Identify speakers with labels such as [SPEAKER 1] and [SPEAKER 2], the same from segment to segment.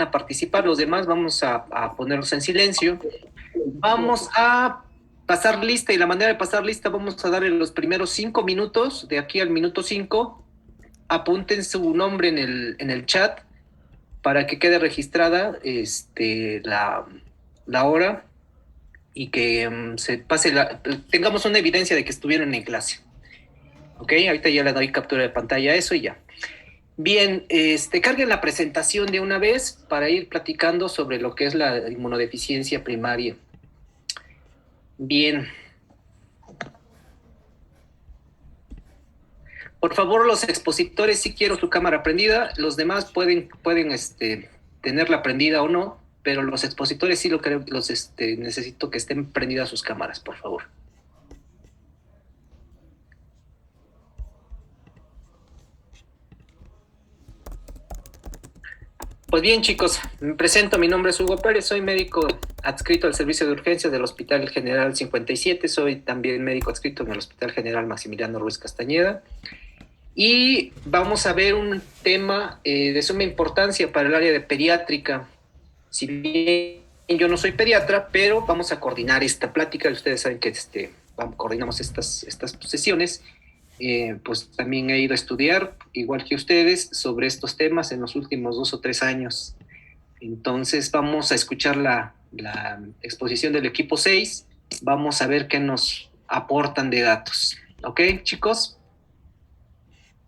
[SPEAKER 1] a participar, los demás vamos a ponerlos en silencio. Vamos a pasar lista y la manera de pasar lista vamos a darle los primeros 5 minutos, de aquí al minuto 5. Apunten su nombre en el chat para que quede registrada la hora y que se pase tengamos una evidencia de que estuvieron en clase. Ok, ahorita ya le doy captura de pantalla a eso y ya. Bien, carguen la presentación de una vez para ir platicando sobre lo que es la inmunodeficiencia primaria. Bien. Por favor, los expositores, sí quiero su cámara prendida. Los demás pueden tenerla prendida o no, pero los expositores sí necesito que estén prendidas sus cámaras, por favor. Pues bien, chicos, me presento, mi nombre es Hugo Pérez, soy médico adscrito al servicio de urgencias del Hospital General 57, soy también médico adscrito en el Hospital General Maximiliano Ruiz Castañeda, y vamos a ver un tema de suma importancia para el área de pediátrica. Si bien yo no soy pediatra, pero vamos a coordinar esta plática, ustedes saben que coordinamos estas sesiones. Pues también he ido a estudiar, igual que ustedes, sobre estos temas en los últimos 2 o 3 años. Entonces vamos a escuchar la exposición del equipo 6, vamos a ver qué nos aportan de datos. ¿Ok, chicos?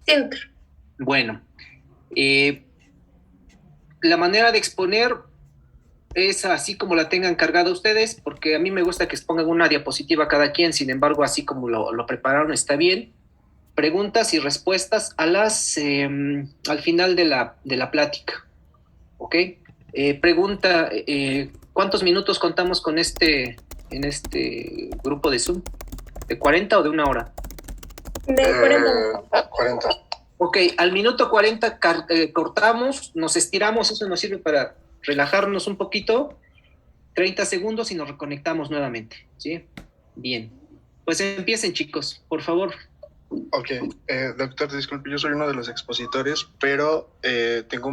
[SPEAKER 2] Sí, doctor.
[SPEAKER 1] Bueno, la manera de exponer es así como la tengan cargada ustedes, porque a mí me gusta que expongan una diapositiva cada quien, sin embargo, así como lo prepararon está bien. Preguntas y respuestas al final de la plática. ¿Ok? Pregunta, ¿cuántos minutos contamos con en este grupo de Zoom? ¿De 40 o de 1 hora?
[SPEAKER 2] De 40.
[SPEAKER 3] 40.
[SPEAKER 1] Ok, al minuto 40 cortamos, nos estiramos, eso nos sirve para relajarnos un poquito, 30 segundos y nos reconectamos nuevamente, ¿sí? Bien, pues empiecen, chicos, por favor.
[SPEAKER 3] Ok, doctor, disculpe, yo soy uno de los expositores, pero tengo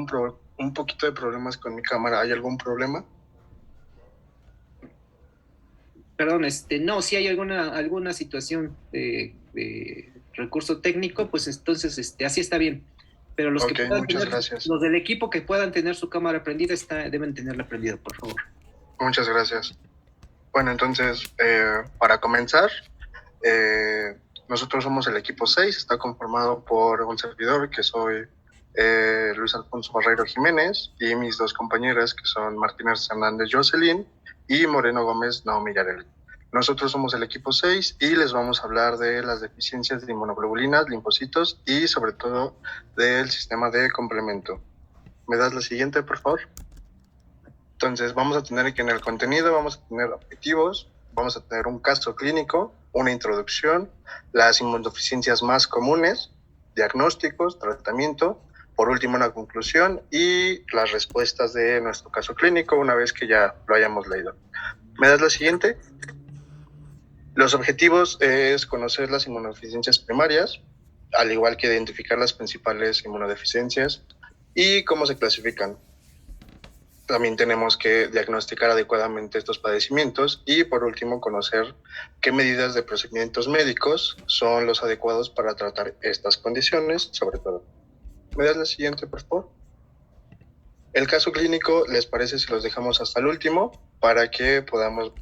[SPEAKER 3] un poquito de problemas con mi cámara. ¿Hay algún problema?
[SPEAKER 1] Perdón, no, si hay alguna situación de recurso técnico, pues entonces así está bien. Pero los
[SPEAKER 3] okay, gracias.
[SPEAKER 1] Los del equipo que puedan tener su cámara prendida deben tenerla prendida, por favor.
[SPEAKER 3] Muchas gracias. Bueno, entonces, para comenzar, nosotros somos el equipo 6, está conformado por un servidor que soy Luis Alfonso Barreiro Jiménez y mis 2 compañeras que son Martínez Hernández Jocelyn y Moreno Gómez Naomi Yareli. Nosotros somos el equipo 6 y les vamos a hablar de las deficiencias de inmunoglobulinas, linfocitos y sobre todo del sistema de complemento. ¿Me das la siguiente, por favor? Entonces vamos a tener que en el contenido vamos a tener objetivos, vamos a tener un caso clínico, una introducción, las inmunodeficiencias más comunes, diagnósticos, tratamiento, por último una conclusión y las respuestas de nuestro caso clínico una vez que ya lo hayamos leído. ¿Me das la siguiente? Los objetivos es conocer las inmunodeficiencias primarias, al igual que identificar las principales inmunodeficiencias y cómo se clasifican. También tenemos que diagnosticar adecuadamente estos padecimientos y, por último, conocer qué medidas de procedimientos médicos son los adecuados para tratar estas condiciones, sobre todo. ¿Me das la siguiente, por favor? El caso clínico, ¿les parece si los dejamos hasta el último para que podamos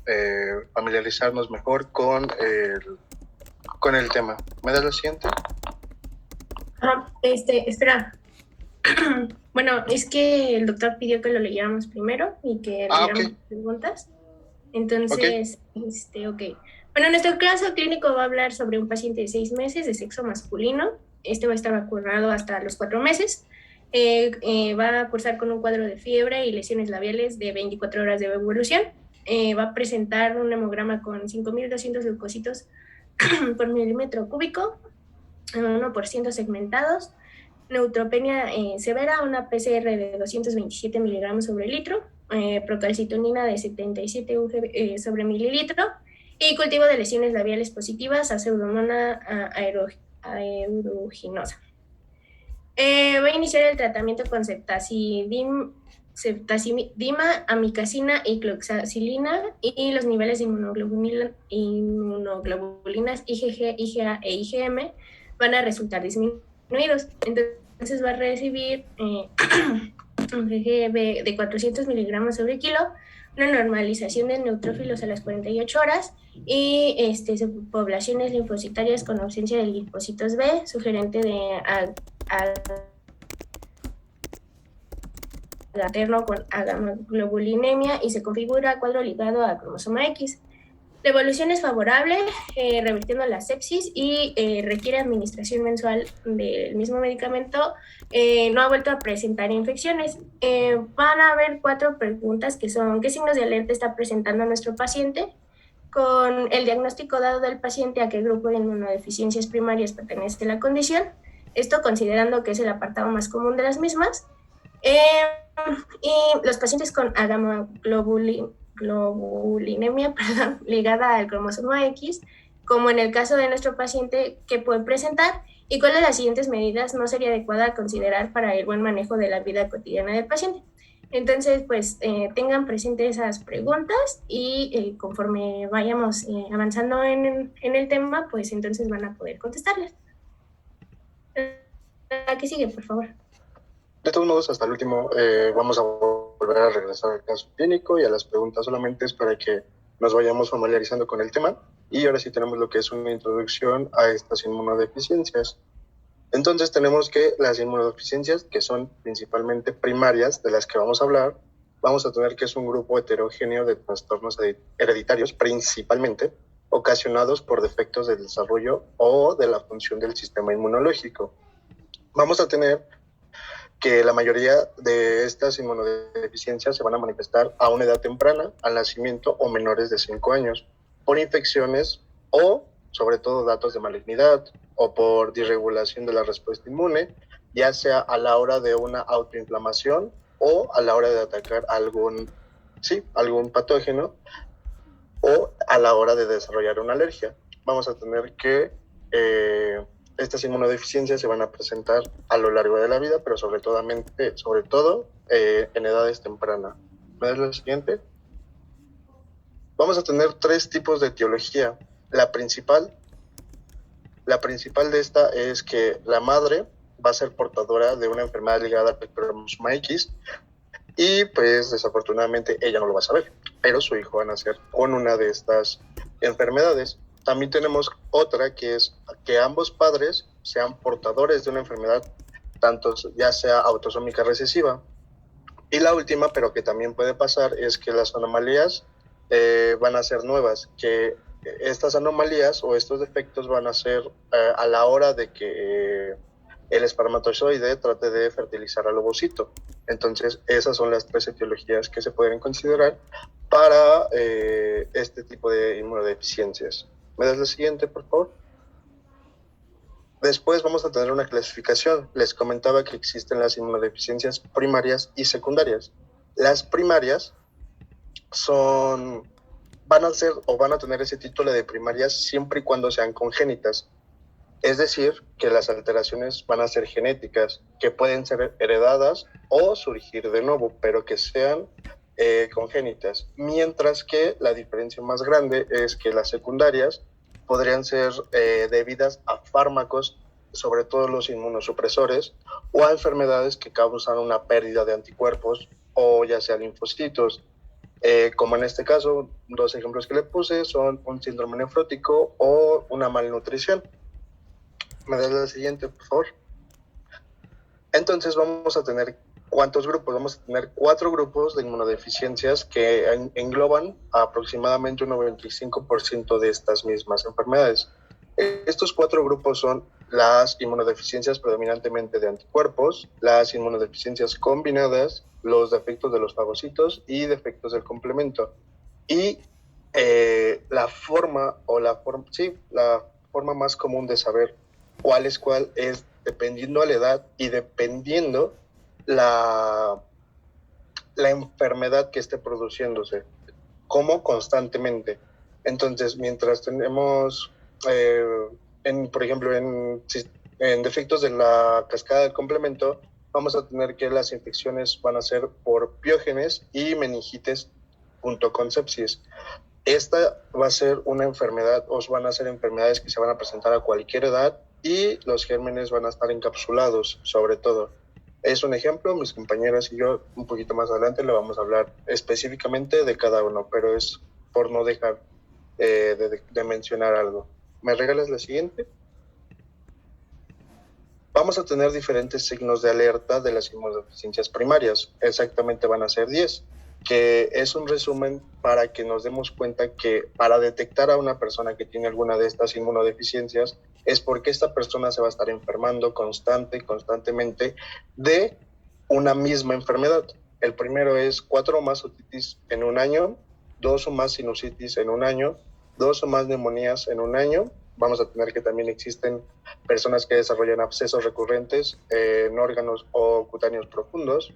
[SPEAKER 3] familiarizarnos mejor con el tema? ¿Me das la siguiente?
[SPEAKER 2] Espera. Bueno, es que el doctor pidió que lo leyéramos primero y que leyéramos preguntas. Entonces, ok. Bueno, nuestro caso clínico va a hablar sobre un paciente de 6 meses de sexo masculino. Va a estar vacunado hasta los 4 meses. Va a cursar con un cuadro de fiebre y lesiones labiales de 24 horas de evolución. Va a presentar un hemograma con 5.200 leucocitos por milímetro cúbico, 1% segmentados, neutropenia severa, una PCR de 227 miligramos sobre litro, procalcitonina de 77 UG sobre mililitro y cultivo de lesiones labiales positivas a pseudomonas aeruginosa. Va a iniciar el tratamiento con ceftazidime ceftazidima, amicacina y cloxacilina, y los niveles de inmunoglobulinas IgG, IgA e IgM van a resultar disminuidos. Entonces va a recibir un IgG de 400 miligramos sobre kilo, una normalización de neutrófilos a las 48 horas y poblaciones linfocitarias con ausencia de linfocitos B, sugerente de materno con agamoglobulinemia, y se configura cuadro ligado a cromosoma X. La evolución es favorable, revirtiendo la sepsis, y requiere administración mensual del mismo medicamento. No ha vuelto a presentar infecciones. Van a haber 4 preguntas que son: ¿qué signos de alerta está presentando nuestro paciente? Con el diagnóstico dado del paciente, ¿a qué grupo de inmunodeficiencias primarias pertenece la condición? Esto considerando que es el apartado más común de las mismas. Y los pacientes con agamoglobulinemia ligada al cromosoma X, como en el caso de nuestro paciente, ¿qué pueden presentar? ¿Y cuál de las siguientes medidas no sería adecuada considerar para el buen manejo de la vida cotidiana del paciente? Entonces, pues tengan presentes esas preguntas, y conforme vayamos avanzando en el tema, pues entonces van a poder contestarlas. ¿Qué sigue, por favor?
[SPEAKER 3] De todos modos, hasta el último vamos a volver a regresar al caso clínico y a las preguntas. Solamente es para que nos vayamos familiarizando con el tema. Y ahora sí tenemos lo que es una introducción a estas inmunodeficiencias. Entonces tenemos que las inmunodeficiencias, que son principalmente primarias, de las que vamos a hablar, vamos a tener que es un grupo heterogéneo de trastornos hereditarios, principalmente ocasionados por defectos del desarrollo o de la función del sistema inmunológico. Vamos a tener que la mayoría de estas inmunodeficiencias se van a manifestar a una edad temprana, al nacimiento o menores de 5 años, por infecciones o, sobre todo, datos de malignidad o por disregulación de la respuesta inmune, ya sea a la hora de una autoinflamación o a la hora de atacar algún patógeno, o a la hora de desarrollar una alergia. Vamos a tener que estas inmunodeficiencias se van a presentar a lo largo de la vida, pero sobre todo en edades tempranas. ¿Me das la siguiente? Vamos a tener 3 tipos de etiología. La principal de esta es que la madre va a ser portadora de una enfermedad ligada al cromosoma X, y pues desafortunadamente ella no lo va a saber, pero su hijo va a nacer con una de estas enfermedades. También tenemos otra, que es que ambos padres sean portadores de una enfermedad, tanto ya sea autosómica recesiva. Y la última, pero que también puede pasar, es que las anomalías van a ser nuevas, que estas anomalías o estos defectos van a ser a la hora de que el espermatozoide trate de fertilizar al ovocito. Entonces, esas son las 3 etiologías que se pueden considerar para este tipo de inmunodeficiencias. ¿Me das la siguiente, por favor? Después vamos a tener una clasificación. Les comentaba que existen las inmunodeficiencias primarias y secundarias. Las primarias van a tener ese título de primarias siempre y cuando sean congénitas. Es decir, que las alteraciones van a ser genéticas, que pueden ser heredadas o surgir de nuevo, pero que sean congénitas. Mientras que la diferencia más grande es que las secundarias podrían ser debidas a fármacos, sobre todo los inmunosupresores, o a enfermedades que causan una pérdida de anticuerpos o ya sea linfocitos. Como en este caso, 2 ejemplos que le puse son un síndrome nefrótico o una malnutrición. ¿Me das la siguiente, por favor? Entonces vamos a tener ¿cuántos grupos? Vamos a tener 4 grupos de inmunodeficiencias que engloban aproximadamente un 95% de estas mismas enfermedades. Estos 4 grupos son las inmunodeficiencias predominantemente de anticuerpos, las inmunodeficiencias combinadas, los defectos de los fagocitos y defectos del complemento. Y la forma más común de saber cuál es dependiendo a la edad y dependiendo la enfermedad que esté produciéndose, como constantemente. Entonces, mientras tenemos, por ejemplo, en defectos de la cascada del complemento, vamos a tener que las infecciones van a ser por piógenes y meningitis junto con sepsis. Esta va a ser una enfermedad, o van a ser enfermedades que se van a presentar a cualquier edad y los gérmenes van a estar encapsulados, sobre todo. Es un ejemplo, mis compañeras y yo un poquito más adelante le vamos a hablar específicamente de cada uno, pero es por no dejar de mencionar algo. ¿Me regalas la siguiente? Vamos a tener diferentes signos de alerta de las inmunodeficiencias primarias, exactamente van a ser 10, que es un resumen para que nos demos cuenta que para detectar a una persona que tiene alguna de estas inmunodeficiencias es porque esta persona se va a estar enfermando constantemente de una misma enfermedad. El primero es 4 o más otitis en un año, 2 o más sinusitis en un año, 2 o más neumonías en un año. Vamos a tener que también existen personas que desarrollan abscesos recurrentes en órganos o cutáneos profundos.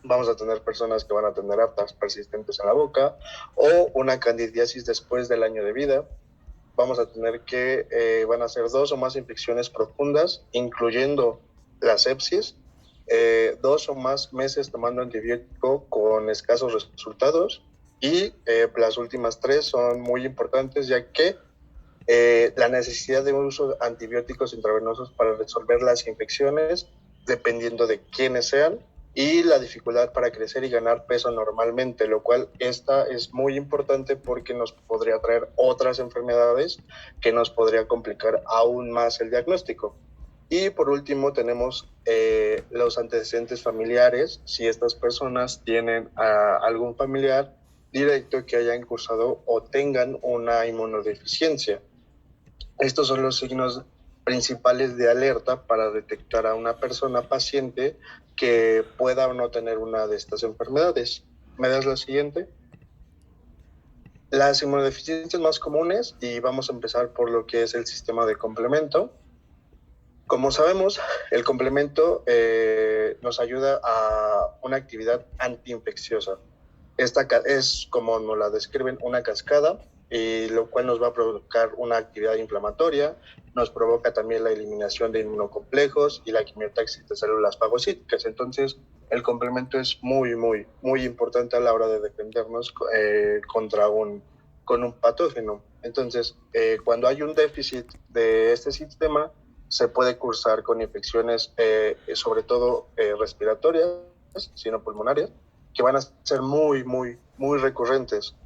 [SPEAKER 3] Vamos a tener personas que van a tener aftas persistentes en la boca o una candidiasis después del año de vida. Vamos a tener que van a ser 2 o más infecciones profundas, incluyendo la sepsis, 2 o más meses tomando antibiótico con escasos resultados y las últimas 3 son muy importantes ya que la necesidad de uso de antibióticos intravenosos para resolver las infecciones, dependiendo de quiénes sean, y la dificultad para crecer y ganar peso normalmente, lo cual esta es muy importante porque nos podría traer otras enfermedades que nos podría complicar aún más el diagnóstico. Y por último tenemos los antecedentes familiares, si estas personas tienen algún familiar directo que hayan cursado o tengan una inmunodeficiencia. Estos son los signos principales de alerta para detectar a una persona paciente que pueda o no tener una de estas enfermedades. ¿Me das la siguiente? Las inmunodeficiencias más comunes, y vamos a empezar por lo que es el sistema de complemento. Como sabemos, el complemento nos ayuda a una actividad antiinfecciosa. Esta es, como nos la describen, una cascada, y lo cual nos va a provocar una actividad inflamatoria, nos provoca también la eliminación de inmunocomplejos y la quimiotaxis de células fagocíticas. Entonces, el complemento es muy, muy, muy importante a la hora de defendernos con un patógeno. Entonces, cuando hay un déficit de este sistema, se puede cursar con infecciones, sobre todo respiratorias, sino pulmonarias, que van a ser muy, muy, muy recurrentes.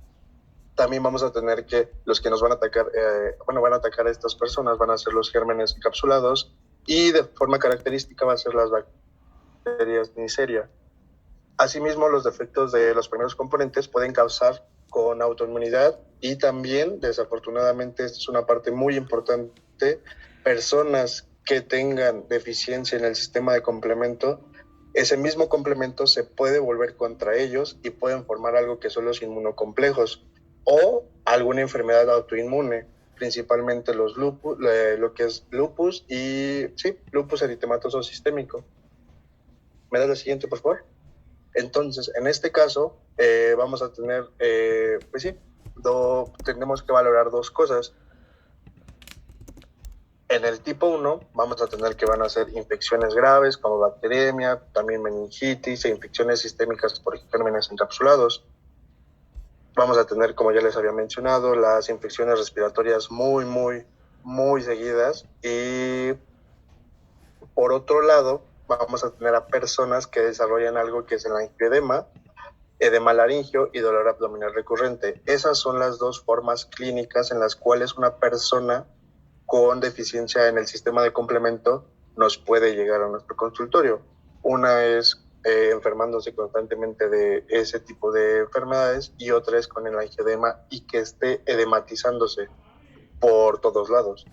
[SPEAKER 3] También vamos a tener que los que nos van a atacar, van a atacar a estas personas van a ser los gérmenes encapsulados y de forma característica va a ser las bacterias Neisseria. Asimismo, los defectos de los primeros componentes pueden causar con autoinmunidad y también, desafortunadamente, esta es una parte muy importante, personas que tengan deficiencia en el sistema de complemento, ese mismo complemento se puede volver contra ellos y pueden formar algo que son los inmunocomplejos o alguna enfermedad autoinmune, principalmente los lupus, lo que es lupus y lupus eritematoso sistémico. ¿Me das la siguiente, por favor? Entonces, en este caso, vamos a tener, tenemos que valorar 2 cosas. En el tipo 1 vamos a tener que van a ser infecciones graves como bacteremia, también meningitis e infecciones sistémicas por gérmenes encapsulados. Vamos a tener, como ya les había mencionado, las infecciones respiratorias muy, muy, muy seguidas. Y por otro lado, vamos a tener a personas que desarrollan algo que es el angioedema, edema laringio y dolor abdominal recurrente. Esas son las 2 formas clínicas en las cuales una persona con deficiencia en el sistema de complemento nos puede llegar a nuestro consultorio. Una es enfermándose constantemente de ese tipo de enfermedades y otra es con el angioedema y que esté edematizándose por todos lados.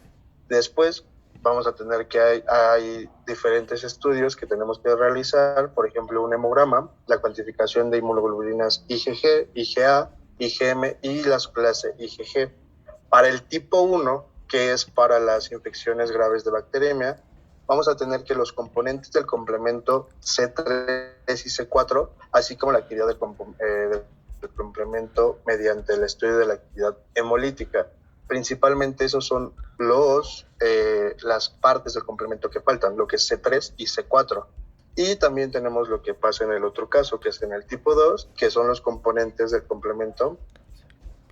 [SPEAKER 3] Después vamos a tener que hay diferentes estudios que tenemos que realizar, por ejemplo un hemograma, la cuantificación de inmunoglobulinas IgG, IgA, IgM y la subclase IgG. Para el tipo 1, que es para las infecciones graves de bacteremia, vamos a tener que los componentes del complemento C3 y C4, así como la actividad del complemento mediante el estudio de la actividad hemolítica. Principalmente esos son las partes del complemento que faltan, lo que es C3 y C4. Y también tenemos lo que pasa en el otro caso, que es en el tipo 2, que son los componentes del complemento.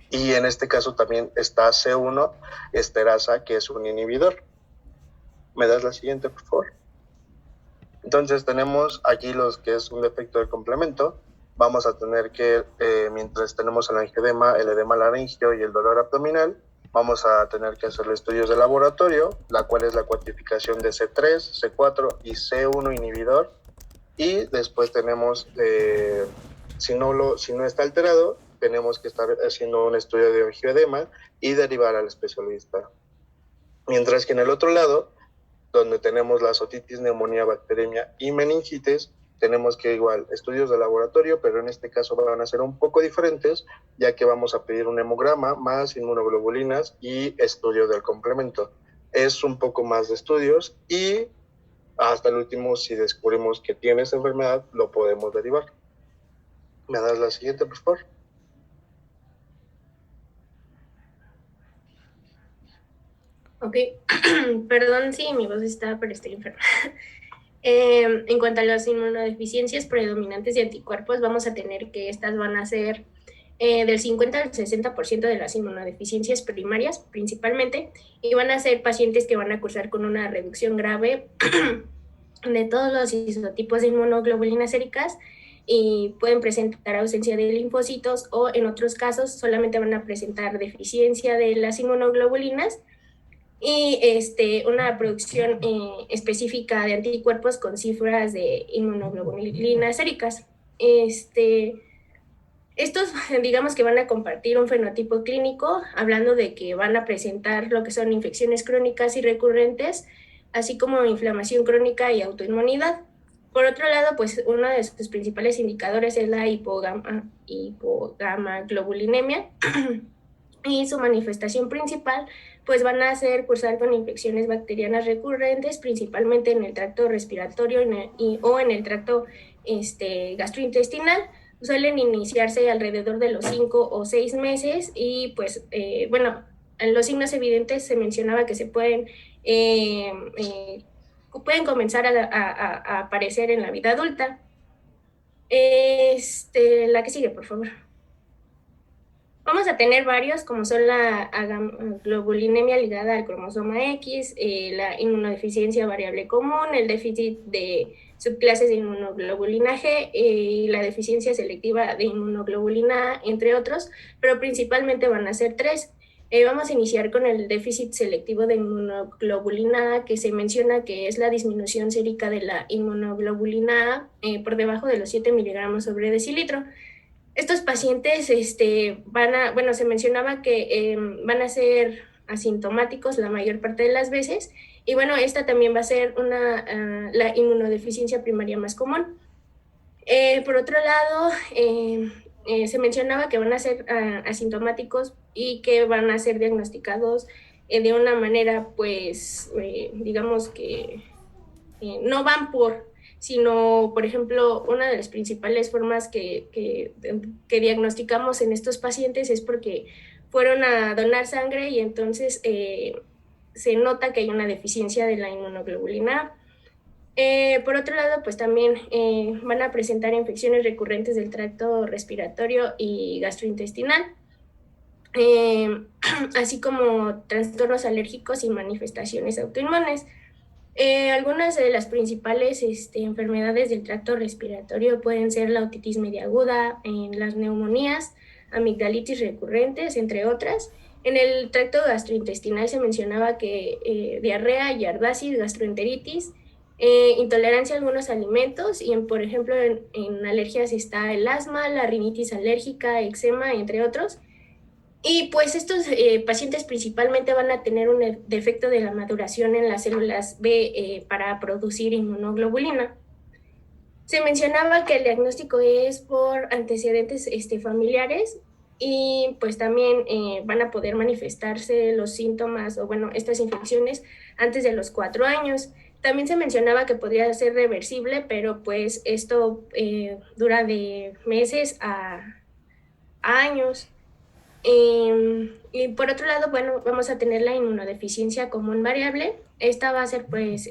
[SPEAKER 3] Y en este caso también está C1 esterasa, que es un inhibidor. ¿Me das la siguiente, por favor? Entonces tenemos aquí los que es un defecto del complemento. Vamos a tener que, mientras tenemos el angioedema, el edema laringio y el dolor abdominal, vamos a tener que hacer estudios de laboratorio, la cual es la cuantificación de C3, C4 y C1 inhibidor. Y después tenemos, si no está alterado, tenemos que estar haciendo un estudio de angioedema y derivar al especialista. Mientras que en el otro lado, donde tenemos la otitis, neumonía, bacteremia y meningitis, tenemos que igual estudios de laboratorio, pero en este caso van a ser un poco diferentes, ya que vamos a pedir un hemograma más inmunoglobulinas y estudio del complemento. Es un poco más de estudios y hasta el último, si descubrimos que tienes enfermedad, lo podemos derivar. ¿Me das la siguiente, por favor?
[SPEAKER 2] Ok, perdón si mi voz está, pero estoy enferma. En cuanto a las inmunodeficiencias predominantes de anticuerpos, vamos a tener que estas van a ser del 50 al 60% de las inmunodeficiencias primarias, principalmente, y van a ser pacientes que van a cursar con una reducción grave de todos los isotipos de inmunoglobulinas séricas y pueden presentar ausencia de linfocitos o en otros casos solamente van a presentar deficiencia de las inmunoglobulinas y una producción específica de anticuerpos con cifras de inmunoglobulinas séricas. Estos, digamos que van a compartir un fenotipo clínico, hablando de que van a presentar lo que son infecciones crónicas y recurrentes, así como inflamación crónica y autoinmunidad. Por otro lado, pues uno de sus principales indicadores es la hipogamaglobulinemia y su manifestación principal pues van a ser cursar con infecciones bacterianas recurrentes, principalmente en el tracto respiratorio o en el tracto gastrointestinal. Suelen iniciarse alrededor de los 5 o 6 meses y pues bueno, en los signos evidentes se mencionaba que se pueden comenzar a aparecer en la vida adulta. La que sigue, por favor. Vamos a tener varios, como son la globulinemia ligada al cromosoma X, la inmunodeficiencia variable común, el déficit de subclases de inmunoglobulina G y la deficiencia selectiva de inmunoglobulina A, entre otros, pero principalmente van a ser 3. Vamos a iniciar con el déficit selectivo de inmunoglobulina A, que se menciona que es la disminución sérica de la inmunoglobulina A por debajo de los 7 miligramos sobre decilitro. Estos pacientes se mencionaba que van a ser asintomáticos la mayor parte de las veces, y bueno, esta también va a ser la inmunodeficiencia primaria más común. Por otro lado, se mencionaba que van a ser asintomáticos y que van a ser diagnosticados de una manera, pues, digamos que no van sino, por ejemplo, una de las principales formas que diagnosticamos en estos pacientes es porque fueron a donar sangre y entonces se nota que hay una deficiencia de la inmunoglobulina. Por otro lado, pues también van a presentar infecciones recurrentes del tracto respiratorio y gastrointestinal, así como trastornos alérgicos y manifestaciones autoinmunes. Algunas de las principales enfermedades del tracto respiratorio pueden ser la otitis media aguda, las neumonías, amigdalitis recurrentes, entre otras. En el tracto gastrointestinal se mencionaba que diarrea, yardasis, gastroenteritis, intolerancia a algunos alimentos y, por ejemplo, en alergias está el asma, la rinitis alérgica, eczema, entre otros. Y pues estos pacientes principalmente van a tener un defecto de la maduración en las células B para producir inmunoglobulina. Se mencionaba que el diagnóstico es por antecedentes familiares y pues también van a poder manifestarse los síntomas o bueno, estas infecciones antes de los 4 años. También se mencionaba que podría ser reversible, pero pues esto dura de meses a años. Y por otro lado, bueno, vamos a tener la inmunodeficiencia común variable. Esta va a ser pues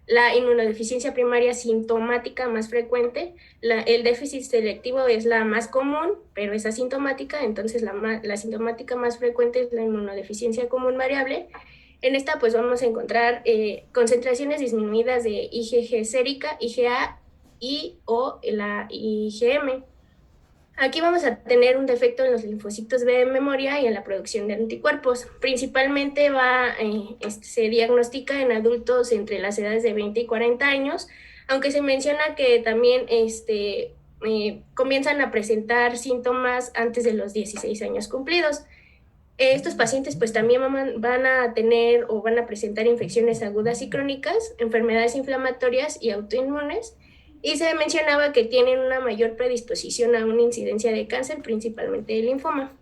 [SPEAKER 2] la inmunodeficiencia primaria sintomática más frecuente. El déficit selectivo es la más común, pero es asintomática, entonces la sintomática más frecuente es la inmunodeficiencia común variable. En esta pues vamos a encontrar concentraciones disminuidas de IgG sérica, IgA y o la IgM. Aquí vamos a tener un defecto en los linfocitos B de memoria y en la producción de anticuerpos. Principalmente se diagnostica en adultos entre las edades de 20 y 40 años, aunque se menciona que también comienzan a presentar síntomas antes de los 16 años cumplidos. Estos pacientes pues también van a tener o van a presentar infecciones agudas y crónicas, enfermedades inflamatorias y autoinmunes, y se mencionaba que tienen una mayor predisposición a una incidencia de cáncer, principalmente de linfoma.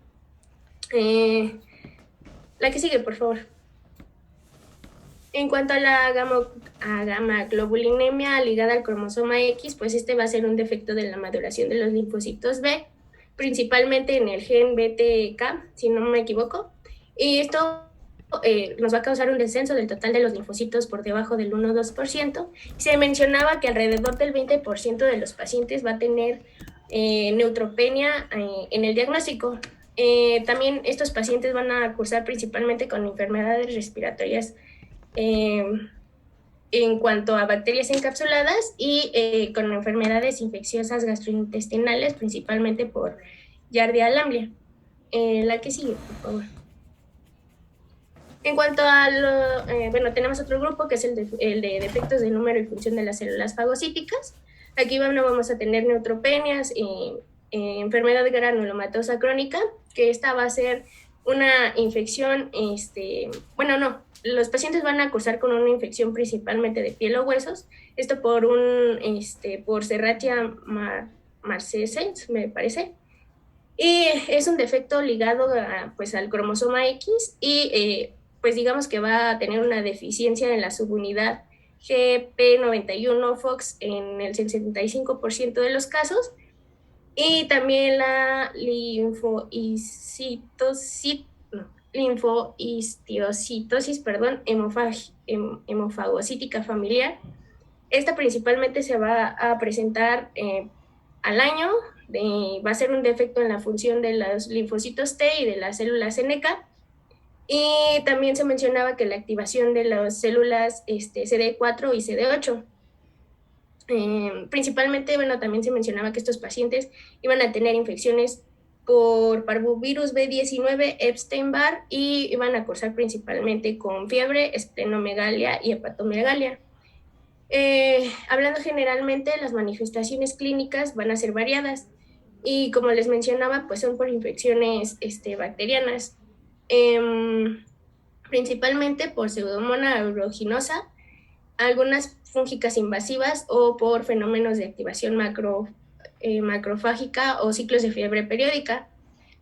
[SPEAKER 2] La que sigue, por favor. En cuanto a la gamaglobulinemia ligada al cromosoma X, pues va a ser un defecto de la maduración de los linfocitos B, principalmente en el gen BTK, si no me equivoco, y esto nos va a causar un descenso del total de los linfocitos por debajo del 1-2%. Se mencionaba que alrededor del 20% de los pacientes va a tener neutropenia en el diagnóstico. También estos pacientes van a cursar principalmente con enfermedades respiratorias en cuanto a bacterias encapsuladas y con enfermedades infecciosas gastrointestinales, principalmente por Giardia lamblia. La que sigue, por favor. En cuanto a tenemos otro grupo que es el de defectos de número y función de las células fagocíticas. Aquí vamos a tener neutropenias, enfermedad granulomatosa crónica, que esta va a ser una infección, los pacientes van a cursar con una infección principalmente de piel o huesos, esto por Serratia marcescens, me parece, y es un defecto ligado al cromosoma X y pues digamos que va a tener una deficiencia en la subunidad GP91 FOX en el 65% de los casos, y también la linfohistiocytosis, hemofagocítica familiar. Esta principalmente se va a presentar al año, va a ser un defecto en la función de los linfocitos T y de las células NK. Y también se mencionaba que la activación de las células CD4 y CD8. Principalmente, también se mencionaba que estos pacientes iban a tener infecciones por parvovirus B19, Epstein-Barr, y iban a cursar principalmente con fiebre, esplenomegalia y hepatomegalia. Hablando generalmente, las manifestaciones clínicas van a ser variadas y, como les mencionaba, pues son por infecciones bacterianas. Principalmente por Pseudomonas aeruginosa, algunas fúngicas invasivas o por fenómenos de activación macrofágica o ciclos de fiebre periódica.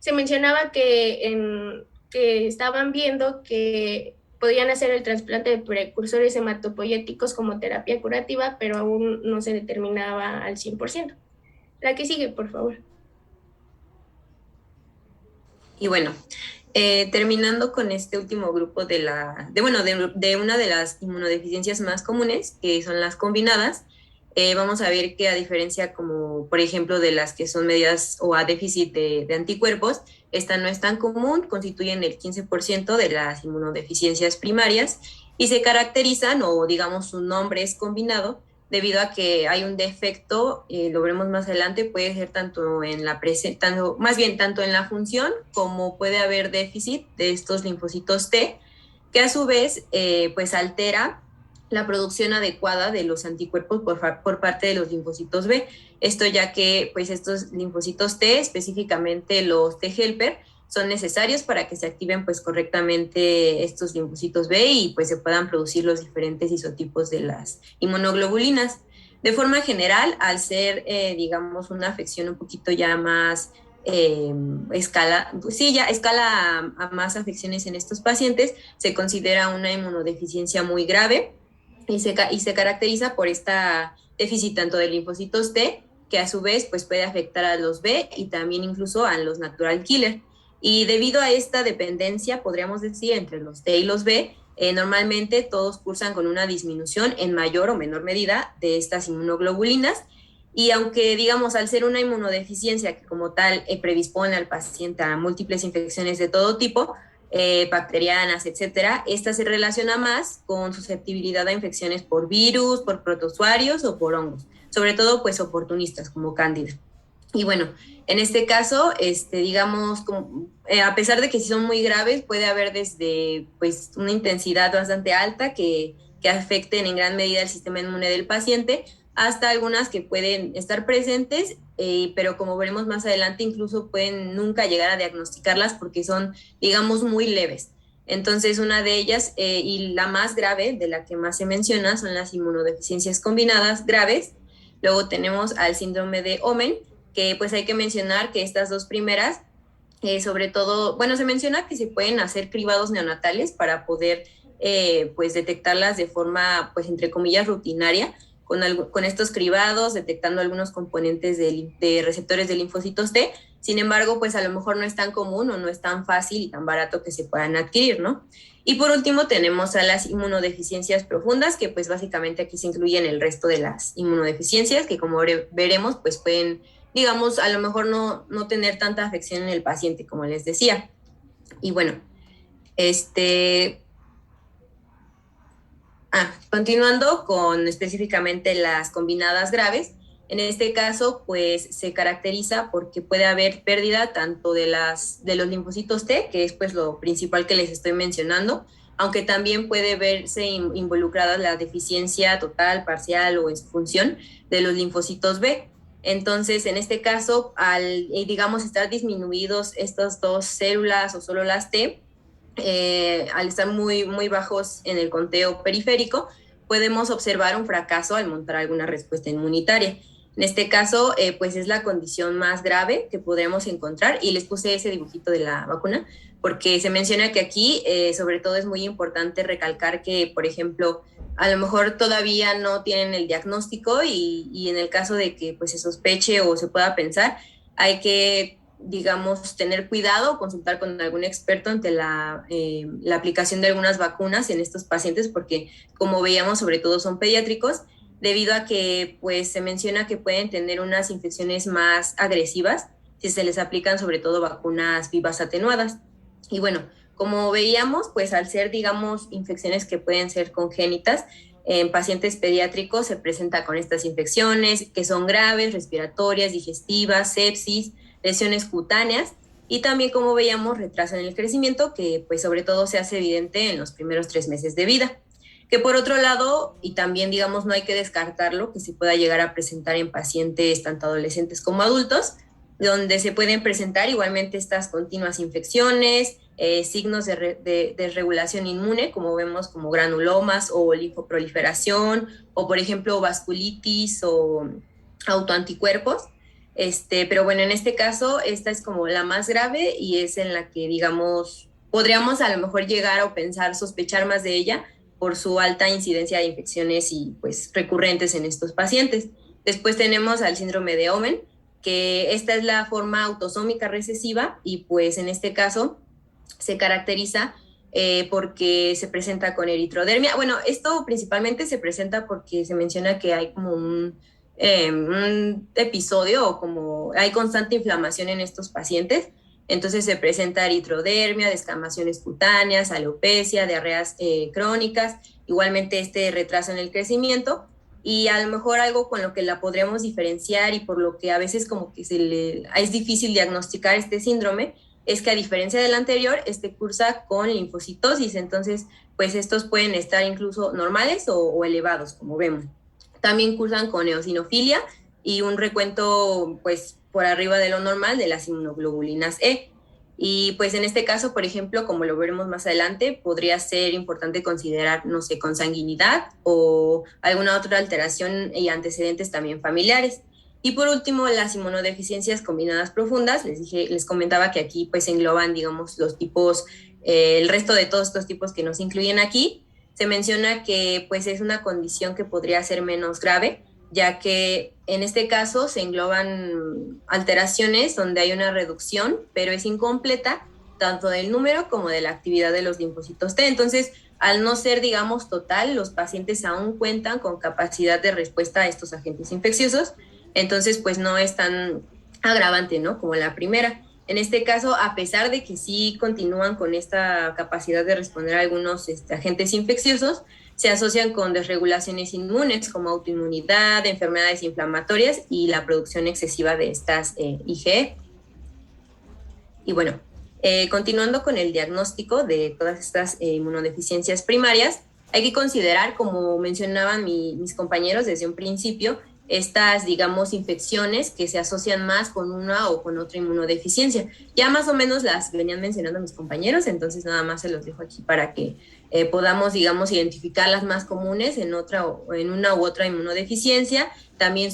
[SPEAKER 2] Se mencionaba que estaban viendo que podían hacer el trasplante de precursores hematopoyéticos como terapia curativa, pero aún no se determinaba al 100%. La que sigue, por favor.
[SPEAKER 4] Y bueno, terminando con este último grupo de una de las inmunodeficiencias más comunes, que son las combinadas, vamos a ver que, a diferencia, como por ejemplo de las que son medidas o a déficit de anticuerpos, esta no es tan común, constituyen el 15% de las inmunodeficiencias primarias y se caracterizan, o digamos su nombre es combinado, debido a que hay un defecto, lo veremos más adelante, puede ser tanto en la función, como puede haber déficit de estos linfocitos T, que a su vez pues altera la producción adecuada de los anticuerpos por parte de los linfocitos B. Esto ya que pues estos linfocitos T, específicamente los T helper, son necesarios para que se activen pues correctamente estos linfocitos B y pues se puedan producir los diferentes isotipos de las inmunoglobulinas. De forma general, al ser digamos una afección un poquito ya más escala a más afecciones en estos pacientes, se considera una inmunodeficiencia muy grave y se caracteriza por esta déficit tanto de linfocitos T, que a su vez pues puede afectar a los B y también incluso a los natural killer. Y debido a esta dependencia, podríamos decir, entre los T y los B, Normalmente todos cursan con una disminución en mayor o menor medida de estas inmunoglobulinas, y aunque, digamos, al ser una inmunodeficiencia que como tal predispone al paciente a múltiples infecciones de todo tipo, bacterianas, etcétera, esta se relaciona más con susceptibilidad a infecciones por virus, por protozoarios o por hongos, sobre todo pues oportunistas como cándida. Y bueno, en este caso, digamos, a pesar de que sí son muy graves, puede haber desde pues una intensidad bastante alta que afecten en gran medida el sistema inmune del paciente, hasta algunas que pueden estar presentes, pero como veremos más adelante, incluso pueden nunca llegar a diagnosticarlas porque son, digamos, muy leves. Entonces, una de ellas, y la más grave, de la que más se menciona, son las inmunodeficiencias combinadas graves. Luego tenemos al síndrome de Omenn, que pues hay que mencionar que estas dos primeras, sobre todo, bueno, se menciona que se pueden hacer cribados neonatales para poder pues detectarlas de forma, pues entre comillas, rutinaria, con estos cribados, detectando algunos componentes de receptores de linfocitos T. Sin embargo, pues a lo mejor no es tan común o no es tan fácil y tan barato que se puedan adquirir, ¿no? Y por último tenemos a las inmunodeficiencias profundas, que pues básicamente aquí se incluyen el resto de las inmunodeficiencias, que como veremos, pues pueden, digamos, a lo mejor no tener tanta afección en el paciente, como les decía. Y bueno, continuando con específicamente las combinadas graves, en este caso, pues se caracteriza porque puede haber pérdida tanto de los linfocitos T, que es pues lo principal que les estoy mencionando, aunque también puede verse involucrada la deficiencia total, parcial o en su función de los linfocitos B. Entonces, en este caso, al, digamos, estar disminuidos estas dos células o solo las T, al estar muy, muy bajos en el conteo periférico, podemos observar un fracaso al montar alguna respuesta inmunitaria. En este caso, pues es la condición más grave que podremos encontrar, y les puse ese dibujito de la vacuna porque se menciona que aquí, sobre todo, es muy importante recalcar que, por ejemplo, a lo mejor todavía no tienen el diagnóstico y en el caso de que pues se sospeche o se pueda pensar, hay que, digamos, tener cuidado, consultar con algún experto ante la aplicación de algunas vacunas en estos pacientes, porque como veíamos, sobre todo son pediátricos, debido a que pues se menciona que pueden tener unas infecciones más agresivas si se les aplican sobre todo vacunas vivas atenuadas. Y bueno, como veíamos, pues al ser, digamos, infecciones que pueden ser congénitas, en pacientes pediátricos se presenta con estas infecciones que son graves, respiratorias, digestivas, sepsis, lesiones cutáneas, y también, como veíamos, retraso en el crecimiento, que pues sobre todo se hace evidente en los primeros 3 meses de vida. Que por otro lado, y también, digamos, no hay que descartarlo, que se pueda llegar a presentar en pacientes tanto adolescentes como adultos, donde se pueden presentar igualmente estas continuas infecciones, signos de desregulación inmune, como vemos, como granulomas o linfoproliferación, o por ejemplo vasculitis o autoanticuerpos. Pero bueno, en este caso, esta es como la más grave y es en la que, digamos, podríamos a lo mejor llegar a pensar, sospechar más de ella por su alta incidencia de infecciones y pues recurrentes en estos pacientes. Después tenemos al síndrome de Omenn, que esta es la forma autosómica recesiva y pues en este caso se caracteriza porque se presenta con eritrodermia. Bueno, esto principalmente se presenta porque se menciona que hay como un episodio o como hay constante inflamación en estos pacientes. Entonces se presenta eritrodermia, descamaciones cutáneas, alopecia, diarreas crónicas, igualmente retraso en el crecimiento, y a lo mejor algo con lo que la podríamos diferenciar y por lo que a veces como que es difícil diagnosticar este síndrome, es que a diferencia del anterior, cursa con linfocitosis, entonces pues estos pueden estar incluso normales o elevados, como vemos. También cursan con eosinofilia y un recuento pues por arriba de lo normal de las inmunoglobulinas E. Y pues en este caso, por ejemplo, como lo veremos más adelante, podría ser importante considerar, no sé, consanguinidad o alguna otra alteración y antecedentes también familiares. Y por último, las inmunodeficiencias combinadas profundas. Les comentaba que aquí pues engloban, digamos, los tipos, el resto de todos estos tipos que nos incluyen aquí. Se menciona que pues es una condición que podría ser menos grave, ya que en este caso se engloban alteraciones donde hay una reducción, pero es incompleta, tanto del número como de la actividad de los linfocitos T. Entonces, al no ser, digamos, total, los pacientes aún cuentan con capacidad de respuesta a estos agentes infecciosos, entonces pues no es tan agravante, ¿no?, como la primera. En este caso, a pesar de que sí continúan con esta capacidad de responder a algunos agentes infecciosos, se asocian con desregulaciones inmunes como autoinmunidad, enfermedades inflamatorias y la producción excesiva de estas IgE. Y bueno, continuando con el diagnóstico de todas estas inmunodeficiencias primarias, hay que considerar, como mencionaban mis compañeros desde un principio, estas, digamos, infecciones que se asocian más con una o con otra inmunodeficiencia. Ya más o menos las venían mencionando mis compañeros, entonces nada más se los dejo aquí para que podamos, digamos, identificar las más comunes en una u otra inmunodeficiencia, también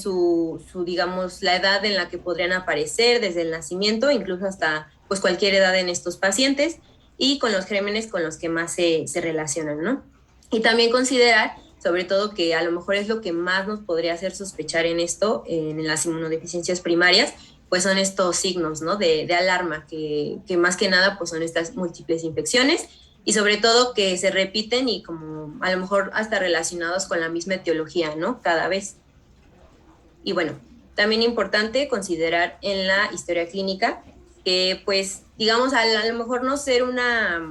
[SPEAKER 4] digamos, la edad en la que podrían aparecer desde el nacimiento, incluso hasta pues cualquier edad en estos pacientes, y con los gérmenes con los que más se relacionan, ¿no? Y también considerar, sobre todo, que a lo mejor es lo que más nos podría hacer sospechar en esto, en las inmunodeficiencias primarias, pues son estos signos, ¿no?, de alarma, que más que nada pues son estas múltiples infecciones, y sobre todo que se repiten y como a lo mejor hasta relacionados con la misma etiología, ¿no?, cada vez. Y bueno, también importante considerar en la historia clínica que pues digamos a lo mejor no ser una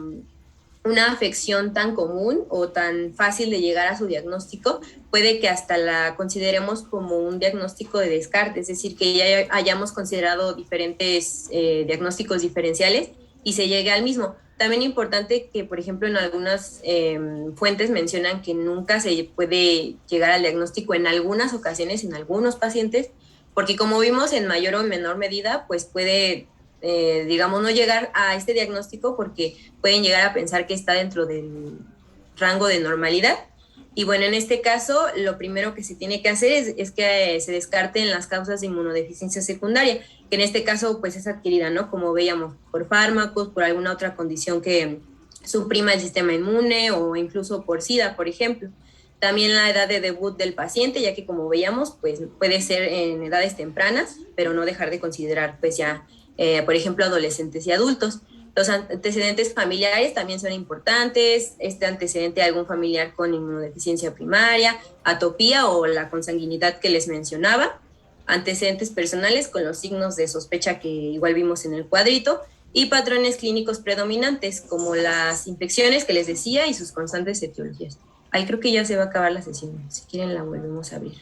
[SPEAKER 4] afección tan común o tan fácil de llegar a su diagnóstico, puede que hasta la consideremos como un diagnóstico de descarte, es decir, que ya hayamos considerado diferentes diagnósticos diferenciales y se llegue al mismo. También importante que, por ejemplo, en algunas fuentes mencionan que nunca se puede llegar al diagnóstico en algunas ocasiones, en algunos pacientes, porque como vimos en mayor o menor medida, pues puede digamos, no llegar a este diagnóstico porque pueden llegar a pensar que está dentro del rango de normalidad. Y bueno, en este caso, lo primero que se tiene que hacer es que se descarten las causas de inmunodeficiencia secundaria, que en este caso pues es adquirida, ¿no?, como veíamos, por fármacos, por alguna otra condición que suprima el sistema inmune o incluso por SIDA, por ejemplo. También la edad de debut del paciente, ya que como veíamos, pues puede ser en edades tempranas, pero no dejar de considerar pues ya por ejemplo, adolescentes y adultos. Los antecedentes familiares también son importantes, este antecedente de algún familiar con inmunodeficiencia primaria, atopía o la consanguinidad que les mencionaba, antecedentes personales con los signos de sospecha que igual vimos en el cuadrito, y patrones clínicos predominantes como las infecciones que les decía y sus constantes etiologías. Ahí creo que ya se va a acabar la sesión, si quieren la volvemos a abrir.